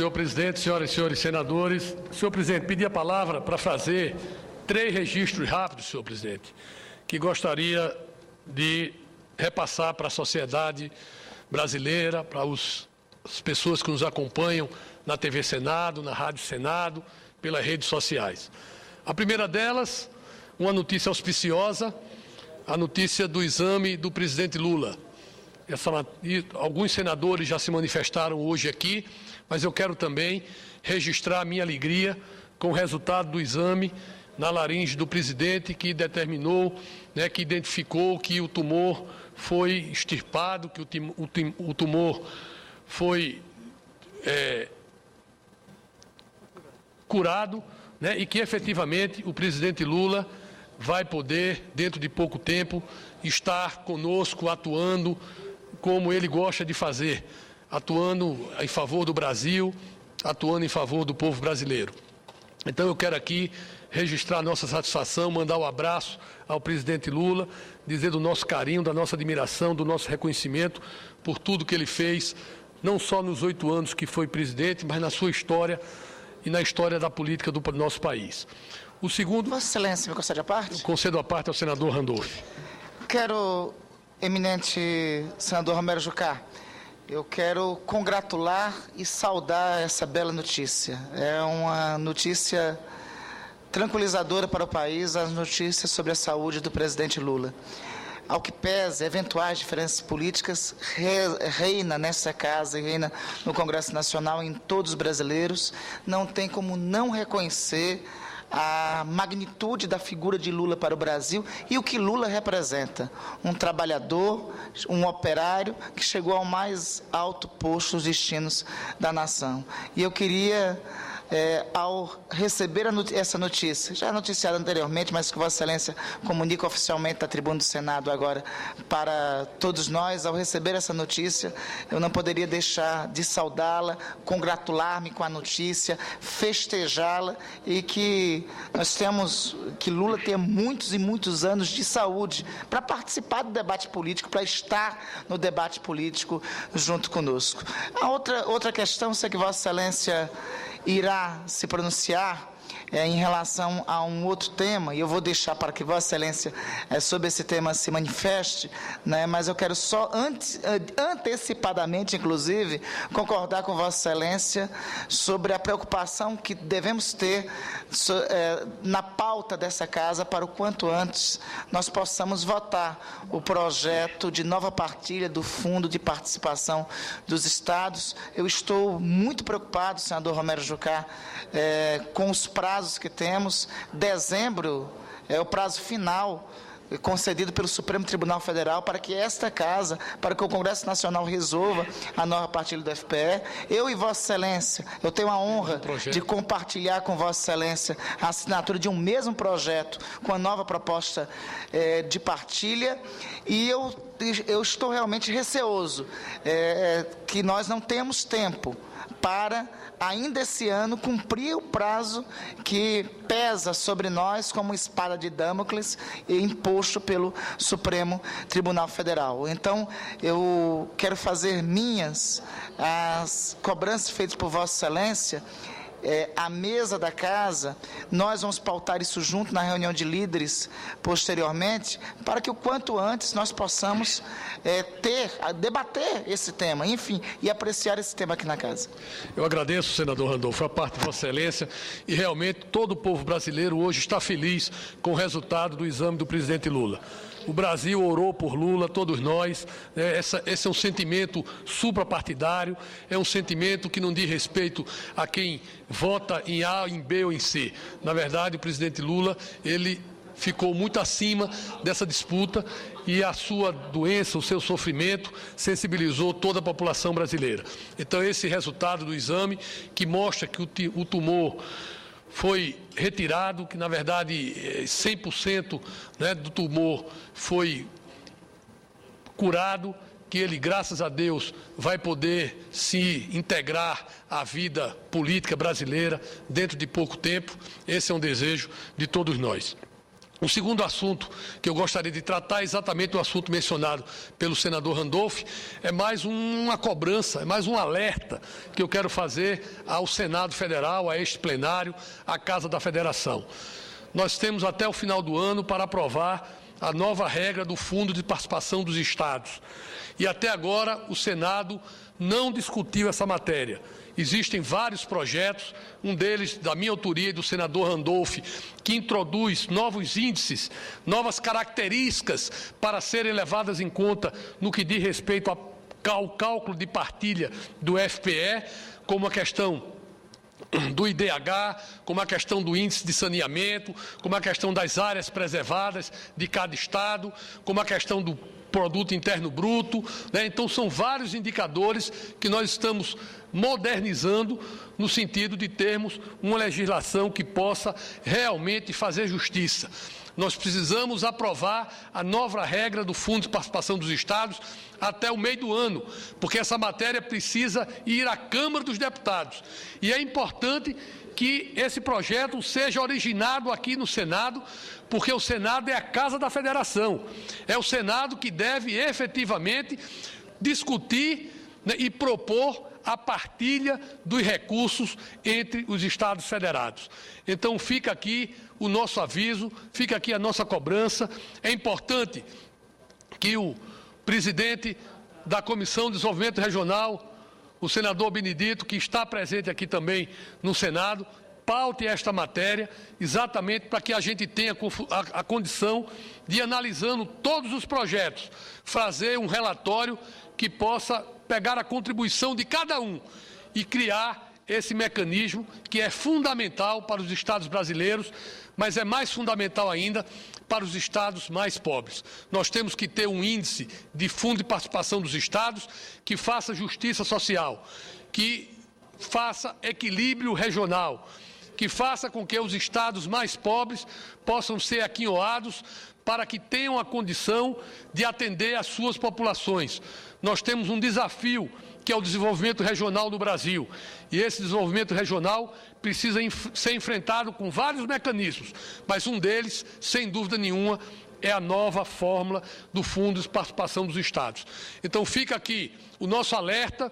Senhor presidente, senhoras e senhores senadores. Senhor presidente, pedi a palavra para fazer 3 registros rápidos, senhor presidente, que gostaria de repassar para a sociedade brasileira, para as pessoas que nos acompanham na TV Senado, na Rádio Senado, pelas redes sociais. A primeira delas, uma notícia auspiciosa, a notícia do exame do presidente Lula. Alguns senadores já se manifestaram hoje aqui, mas eu quero também registrar a minha alegria com o resultado do exame na laringe do presidente, que determinou, que identificou que o tumor foi extirpado, que o tumor foi curado, e que efetivamente o presidente Lula vai poder, dentro de pouco tempo, estar conosco atuando como ele gosta de fazer, atuando em favor do Brasil, atuando em favor do povo brasileiro. Então eu quero aqui registrar a nossa satisfação, mandar um abraço ao presidente Lula, dizer do nosso carinho, da nossa admiração, do nosso reconhecimento por tudo que ele fez, não só nos 8 anos que foi presidente, mas na sua história e na história da política do nosso país. O segundo... Vossa Excelência, me concede a parte? Concedo a parte ao senador Randolph. Quero, eminente senador Romero Jucá, eu quero congratular e saudar essa bela notícia. É uma notícia tranquilizadora para o país, as notícias sobre a saúde do presidente Lula. Ao que pese, eventuais diferenças políticas reina nessa casa e reina no Congresso Nacional, em todos os brasileiros. Não tem como não reconhecer a magnitude da figura de Lula para o Brasil e o que Lula representa. Um trabalhador, um operário que chegou ao mais alto posto dos destinos da nação. E eu queria... ao receber essa notícia, já noticiada anteriormente, mas que Vossa Excelência comunica oficialmente da tribuna do Senado agora para todos nós, ao receber essa notícia, eu não poderia deixar de saudá-la, congratular-me com a notícia, festejá-la e que nós temos, que Lula tenha muitos e muitos anos de saúde para participar do debate político, para estar no debate político junto conosco. A outra questão, sei que Vossa Excelência irá se pronunciar em relação a um outro tema, e eu vou deixar para que Vossa Excelência sobre esse tema se manifeste, mas eu quero só antecipadamente, inclusive, concordar com Vossa Excelência sobre a preocupação que devemos ter na pauta dessa casa para o quanto antes nós possamos votar o projeto de nova partilha do Fundo de Participação dos Estados. Eu estou muito preocupado, senador Romero Jucá, com os prazos que temos. Dezembro é o prazo final concedido pelo Supremo Tribunal Federal para que esta casa, para que o Congresso Nacional resolva a nova partilha do FPE. Eu e Vossa Excelência, eu tenho a honra de compartilhar com Vossa Excelência a assinatura de um mesmo projeto com a nova proposta de partilha, e eu estou realmente receoso que nós não temos tempo para, ainda esse ano, cumprir o prazo que pesa sobre nós como espada de Damocles imposto pelo Supremo Tribunal Federal. Então, eu quero fazer minhas as cobranças feitas por Vossa Excelência. A mesa da casa, nós vamos pautar isso junto na reunião de posteriormente, para que o quanto antes nós possamos debater esse tema, enfim, e apreciar esse tema aqui na casa. Eu agradeço, senador Randolph, a parte de Vossa Excelência, e realmente todo o povo brasileiro hoje está feliz com o resultado do exame do presidente Lula. O Brasil orou por Lula, todos nós. Esse é um sentimento suprapartidário, é um sentimento que não diz respeito a quem vota em A, em B ou em C. Na verdade, o presidente Lula, ele ficou muito acima dessa disputa e a sua doença, o seu sofrimento, sensibilizou toda a população brasileira. Então, esse resultado do exame, que mostra que o tumor foi retirado, que na verdade 100% do tumor foi curado, que ele, graças a Deus, vai poder se integrar à vida política brasileira dentro de pouco tempo. Esse é um desejo de todos nós. O segundo assunto que eu gostaria de tratar é exatamente o assunto mencionado pelo senador Randolph. É mais uma cobrança, é mais um alerta que eu quero fazer ao Senado Federal, a este plenário, à Casa da Federação. Nós temos até o final do ano para aprovar a nova regra do Fundo de Participação dos Estados. E até agora o Senado não discutiu essa matéria. Existem vários projetos, um deles da minha autoria e do senador Randolph, que introduz novos índices, novas características para serem levadas em conta no que diz respeito ao cálculo de partilha do FPE, como a questão do IDH, como a questão do índice de saneamento, como a questão das áreas preservadas de cada estado, como a questão do Produto Interno Bruto, né? Então, são vários indicadores que nós estamos modernizando no sentido de termos uma legislação que possa realmente fazer justiça. Nós precisamos aprovar a nova regra do Fundo de Participação dos Estados até o meio do ano, porque essa matéria precisa ir à Câmara dos Deputados. E é importante que esse projeto seja originado aqui no Senado, porque o Senado é a Casa da Federação. É o Senado que deve efetivamente discutir, né, e propor a partilha dos recursos entre os Estados federados. Então, fica aqui o nosso aviso, fica aqui a nossa cobrança. É importante que o presidente da Comissão de Desenvolvimento Regional, o senador Benedito, que está presente aqui também no Senado, paute esta matéria, exatamente para que a gente tenha a condição de, analisando todos os projetos, fazer um relatório que possa pegar a contribuição de cada um e criar esse mecanismo que é fundamental para os estados brasileiros, mas é mais fundamental ainda para os estados mais pobres. Nós temos que ter um índice de fundo de participação dos estados que faça justiça social, que faça equilíbrio regional, que faça com que os estados mais pobres possam ser aquinhoados para que tenham a condição de atender às suas populações. Nós temos um desafio, que é o desenvolvimento regional no Brasil. E esse desenvolvimento regional precisa ser enfrentado com vários mecanismos, mas um deles, sem dúvida nenhuma, é a nova fórmula do Fundo de Participação dos Estados. Então, fica aqui o nosso alerta,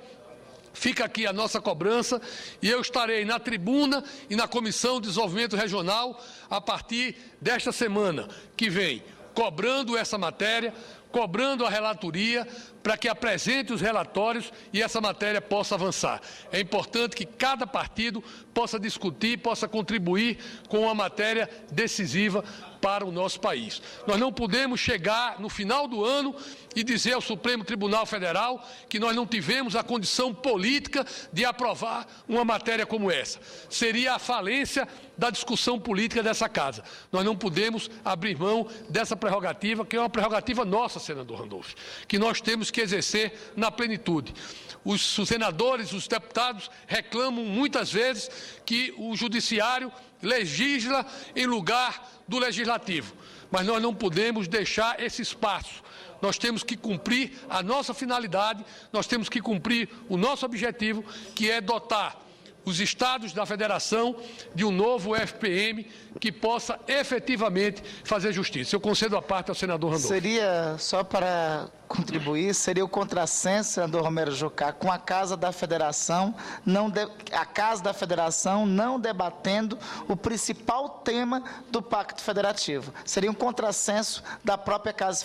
fica aqui a nossa cobrança, e eu estarei na tribuna e na Comissão de Desenvolvimento Regional a partir desta semana que vem, cobrando essa matéria, cobrando a relatoria para que apresente os relatórios e essa matéria possa avançar. É importante que cada partido possa discutir, possa contribuir com uma matéria decisiva para o nosso país. Nós não podemos chegar no final do ano e dizer ao Supremo Tribunal Federal que nós não tivemos a condição política de aprovar uma matéria como essa. Seria a falência da discussão política dessa casa. Nós não podemos abrir mão dessa prerrogativa, que é uma prerrogativa nossa, senador Randolph, que nós temos que exercer na plenitude. Os senadores, os deputados reclamam muitas vezes que o judiciário legisla em lugar do legislativo, mas nós não podemos deixar esse espaço. Nós temos que cumprir a nossa finalidade, nós temos que cumprir o nosso objetivo, que é dotar os estados da federação de um novo FPM que possa efetivamente fazer justiça. Eu concedo a parte ao senador Randolph. Seria, só para contribuir, seria o contrassenso, senador Romero Jucá, com a Casa da Federação, a Casa da Federação não debatendo o principal tema do Pacto Federativo. Seria um contrassenso da própria Casa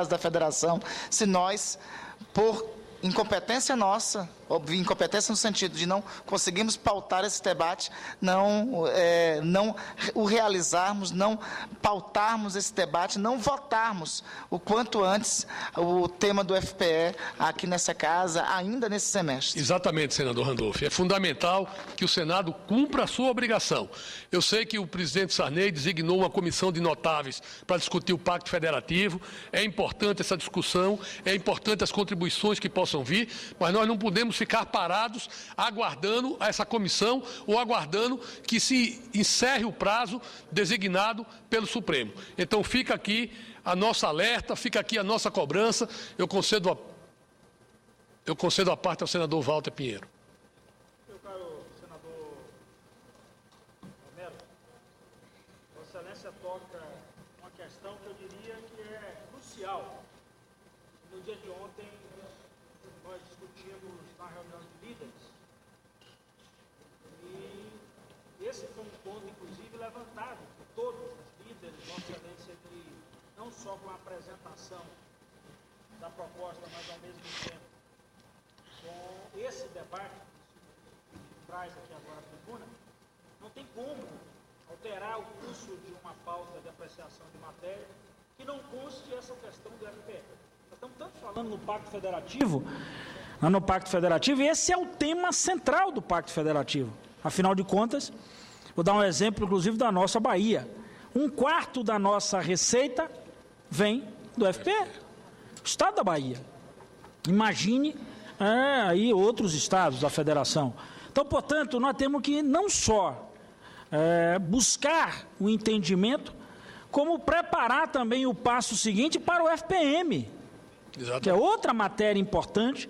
da Federação, se nós, por incompetência nossa, óbvio, incompetência no sentido de não conseguirmos pautar esse debate, não o realizarmos, não pautarmos esse debate, não votarmos o quanto antes o tema do FPE aqui nessa casa, ainda nesse semestre. Exatamente, senador Randolph. É fundamental que o Senado cumpra a sua obrigação. Eu sei que o presidente Sarney designou uma comissão de notáveis para discutir o Pacto Federativo. É importante essa discussão, é importante as contribuições que possam vir, mas nós não podemos ficar parados aguardando essa comissão ou aguardando que se encerre o prazo designado pelo Supremo. Então, fica aqui a nossa alerta, fica aqui a nossa cobrança. Eu concedo a parte ao senador Walter Pinheiro. Meu caro senador Romero, Vossa Excelência toca uma questão que eu diria que é crucial. No dia de ontem, nós discutimos na reunião de líderes, e esse foi um ponto, inclusive, levantado por todos os líderes, Vossa Excelência, que não só com a apresentação da proposta, mas ao mesmo tempo com esse debate que traz aqui agora à tribuna, não tem como alterar o curso de uma pauta de apreciação de matéria que não conste essa questão do FPE. Nós estamos tanto falando no Pacto Federativo, e esse é o tema central do Pacto Federativo. Afinal de contas, vou dar um exemplo, inclusive, da nossa Bahia. 1/4 da nossa receita vem do FPE, Estado da Bahia. Imagine aí outros estados da federação. Então, portanto, nós temos que não só buscar o entendimento, como preparar também o passo seguinte para o FPM, que é outra matéria importante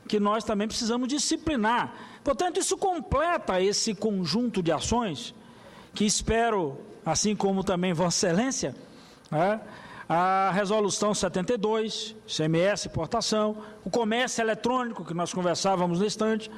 que nós também precisamos disciplinar. Portanto, isso completa esse conjunto de ações que espero, assim como também Vossa Excelência, a Resolução 72, CMS, importação, o comércio eletrônico, que nós conversávamos no instante,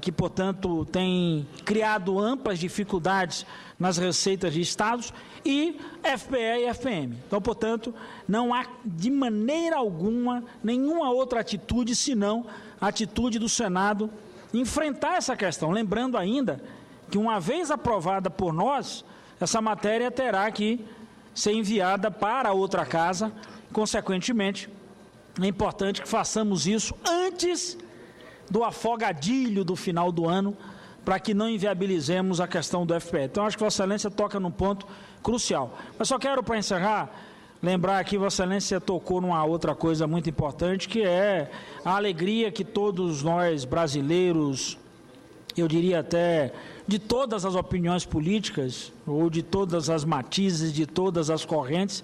que, portanto, tem criado amplas dificuldades nas receitas de estados, e FPE e FPM. Então, portanto, não há de maneira alguma nenhuma outra atitude, senão a atitude do Senado enfrentar essa questão. Lembrando ainda que, uma vez aprovada por nós, essa matéria terá que ser enviada para outra casa. Consequentemente, é importante que façamos isso antes do afogadilho do final do ano, para que não inviabilizemos a questão do FPE. Então, acho que Vossa Excelência toca num ponto crucial. Mas só quero, para encerrar, lembrar aqui, Vossa Excelência tocou numa outra coisa muito importante, que é a alegria que todos nós brasileiros, eu diria até de todas as opiniões políticas, ou de todas as matizes, de todas as correntes,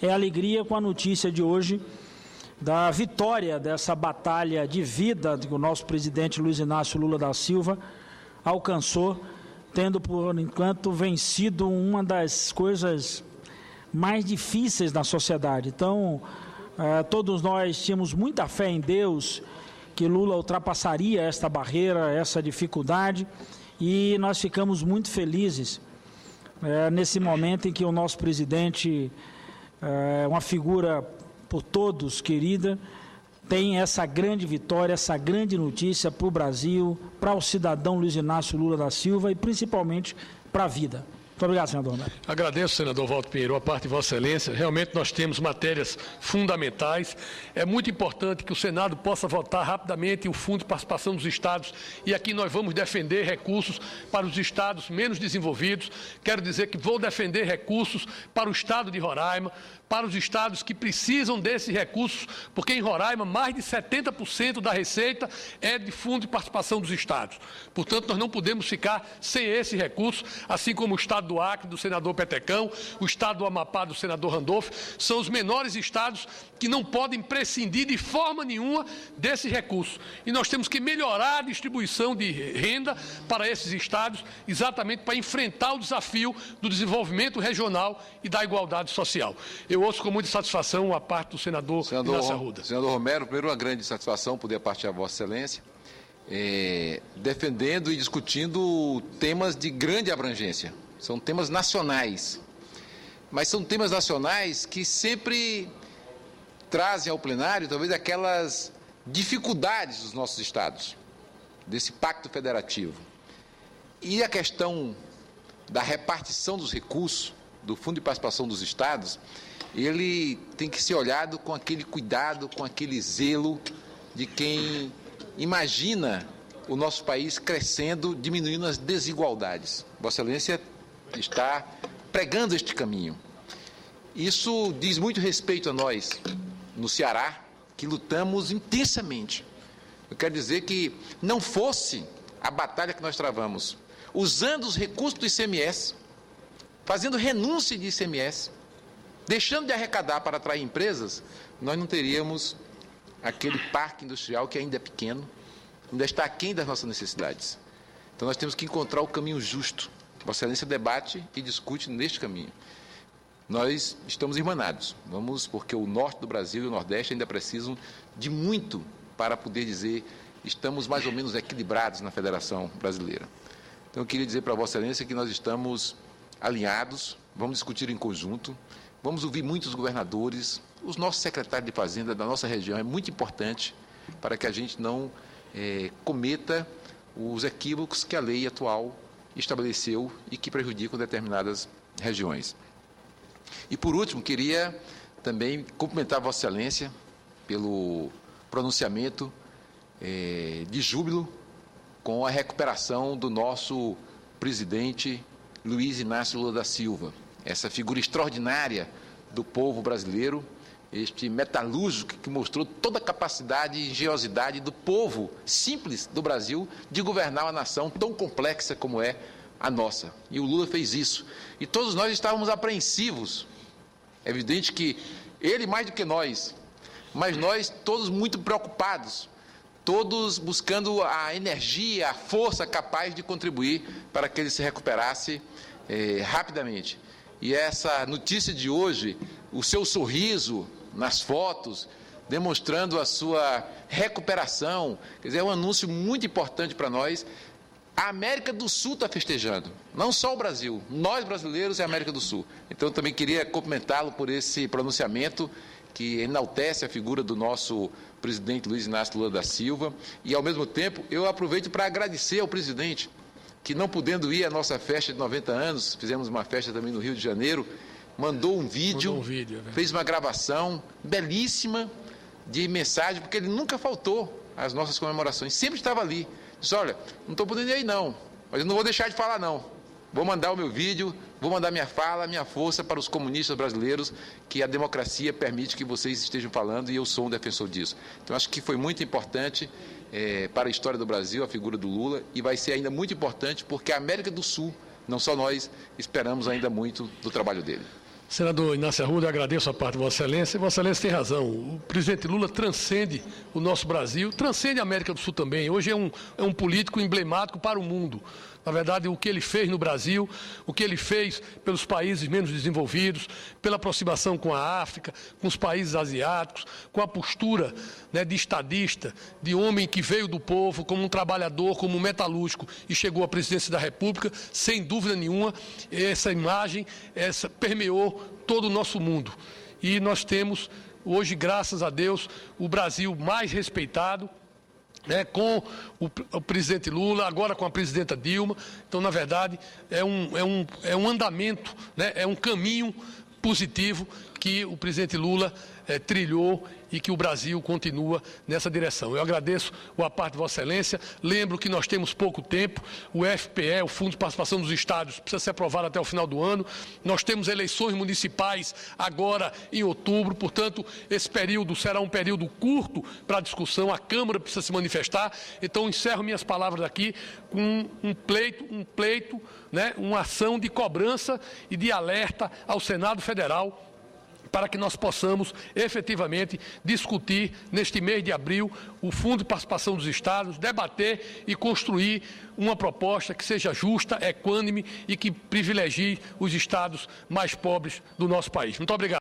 é a alegria com a notícia de hoje da vitória dessa batalha de vida que o nosso presidente Luiz Inácio Lula da Silva alcançou, tendo, por enquanto, vencido uma das coisas mais difíceis da sociedade. Então, todos nós tínhamos muita fé em Deus, que Lula ultrapassaria esta barreira, essa dificuldade, e nós ficamos muito felizes nesse momento em que o nosso presidente, uma figura por todos querida, tem essa grande vitória, essa grande notícia para o Brasil, para o cidadão Luiz Inácio Lula da Silva e principalmente para a vida. Muito obrigado, senador Romero. Agradeço, senador Walter Pinheiro, a parte de Vossa Excelência. Realmente nós temos matérias fundamentais. É muito importante que o Senado possa votar rapidamente o Fundo de Participação dos Estados, e aqui nós vamos defender recursos para os estados menos desenvolvidos. Quero dizer que vou defender recursos para o estado de Roraima, para os estados que precisam desses recursos, porque em Roraima mais de 70% da receita é de Fundo de Participação dos Estados. Portanto, nós não podemos ficar sem esse recurso, assim como o estado do Acre, do senador Petecão, o estado do Amapá, do senador Randolph, são os menores estados que não podem prescindir de forma nenhuma desses recursos. E nós temos que melhorar a distribuição de renda para esses estados, exatamente para enfrentar o desafio do desenvolvimento regional e da igualdade social. Eu ouço com muita satisfação a parte do senador Inácio Arruda. Senador Romero, primeiro, uma grande satisfação poder partilhar a Vossa Excelência, defendendo e discutindo temas de grande abrangência. São temas nacionais, mas são temas nacionais que sempre trazem ao plenário, talvez, aquelas dificuldades dos nossos estados, desse pacto federativo. E a questão da repartição dos recursos do Fundo de Participação dos Estados, ele tem que ser olhado com aquele cuidado, com aquele zelo de quem imagina o nosso país crescendo, diminuindo as desigualdades. Vossa Excelência está pregando este caminho. Isso diz muito respeito a nós, no Ceará, que lutamos intensamente. Eu quero dizer que não fosse a batalha que nós travamos, usando os recursos do ICMS, fazendo renúncia de ICMS, deixando de arrecadar para atrair empresas, nós não teríamos aquele parque industrial que ainda é pequeno, ainda está aquém das nossas necessidades. Então nós temos que encontrar o caminho justo Vossa Excelência debate e discute neste caminho. Nós estamos irmanados, porque o norte do Brasil e o nordeste ainda precisam de muito para poder dizer estamos mais ou menos equilibrados na Federação Brasileira. Então, eu queria dizer para Vossa Excelência que nós estamos alinhados, vamos discutir em conjunto, vamos ouvir muitos governadores, os nossos secretários de Fazenda da nossa região, é muito importante para que a gente não cometa os equívocos que a lei atual estabeleceu e que prejudicam determinadas regiões. E, por último, queria também cumprimentar Vossa Excelência pelo pronunciamento de júbilo com a recuperação do nosso presidente Luiz Inácio Lula da Silva, essa figura extraordinária do povo brasileiro, este metalúrgico que mostrou toda a capacidade e engenhosidade do povo simples do Brasil de governar uma nação tão complexa como é a nossa. E o Lula fez isso. E todos nós estávamos apreensivos. É evidente que ele mais do que nós, mas nós todos muito preocupados, todos buscando a energia, a força capaz de contribuir para que ele se recuperasse rapidamente. E essa notícia de hoje, o seu sorriso nas fotos, demonstrando a sua recuperação, quer dizer, é um anúncio muito importante para nós. A América do Sul está festejando, não só o Brasil, nós brasileiros e a América do Sul. Então, eu também queria cumprimentá-lo por esse pronunciamento que enaltece a figura do nosso presidente Luiz Inácio Lula da Silva. E, ao mesmo tempo, eu aproveito para agradecer ao presidente, que não podendo ir à nossa festa de 90 anos, fizemos uma festa também no Rio de Janeiro, mandou um vídeo, fez uma gravação belíssima de mensagem, porque ele nunca faltou às nossas comemorações, sempre estava ali. Disse, olha, não estou podendo ir aí não, mas eu não vou deixar de falar não. Vou mandar o meu vídeo, vou mandar minha fala, minha força para os comunistas brasileiros, que a democracia permite que vocês estejam falando e eu sou um defensor disso. Então, acho que foi muito importante para a história do Brasil a figura do Lula e vai ser ainda muito importante porque a América do Sul, não só nós, esperamos ainda muito do trabalho dele. Senador Inácio Arruda, agradeço a parte de Vossa Excelência. Vossa Excelência tem razão. O presidente Lula transcende o nosso Brasil, transcende a América do Sul também. Hoje é um político emblemático para o mundo. Na verdade, o que ele fez no Brasil, o que ele fez pelos países menos desenvolvidos, pela aproximação com a África, com os países asiáticos, com a postura de estadista, de homem que veio do povo como um trabalhador, como um metalúrgico e chegou à presidência da República, sem dúvida nenhuma, essa imagem permeou todo o nosso mundo. E nós temos, hoje, graças a Deus, o Brasil mais respeitado, com o presidente Lula, agora com a presidenta Dilma. Então, na verdade, é um andamento, é um caminho positivo que o presidente Lula trilhou e que o Brasil continua nessa direção. Eu agradeço a parte de Vossa Excelência. Lembro que nós temos pouco tempo. O FPE, o Fundo de Participação dos Estados, precisa ser aprovado até o final do ano. Nós temos eleições municipais agora em outubro. Portanto, esse período será um período curto para a discussão. A Câmara precisa se manifestar. Então, encerro minhas palavras aqui com um pleito, uma ação de cobrança e de alerta ao Senado Federal para que nós possamos efetivamente discutir neste mês de abril o Fundo de Participação dos Estados, debater e construir uma proposta que seja justa, equânime e que privilegie os estados mais pobres do nosso país. Muito obrigado.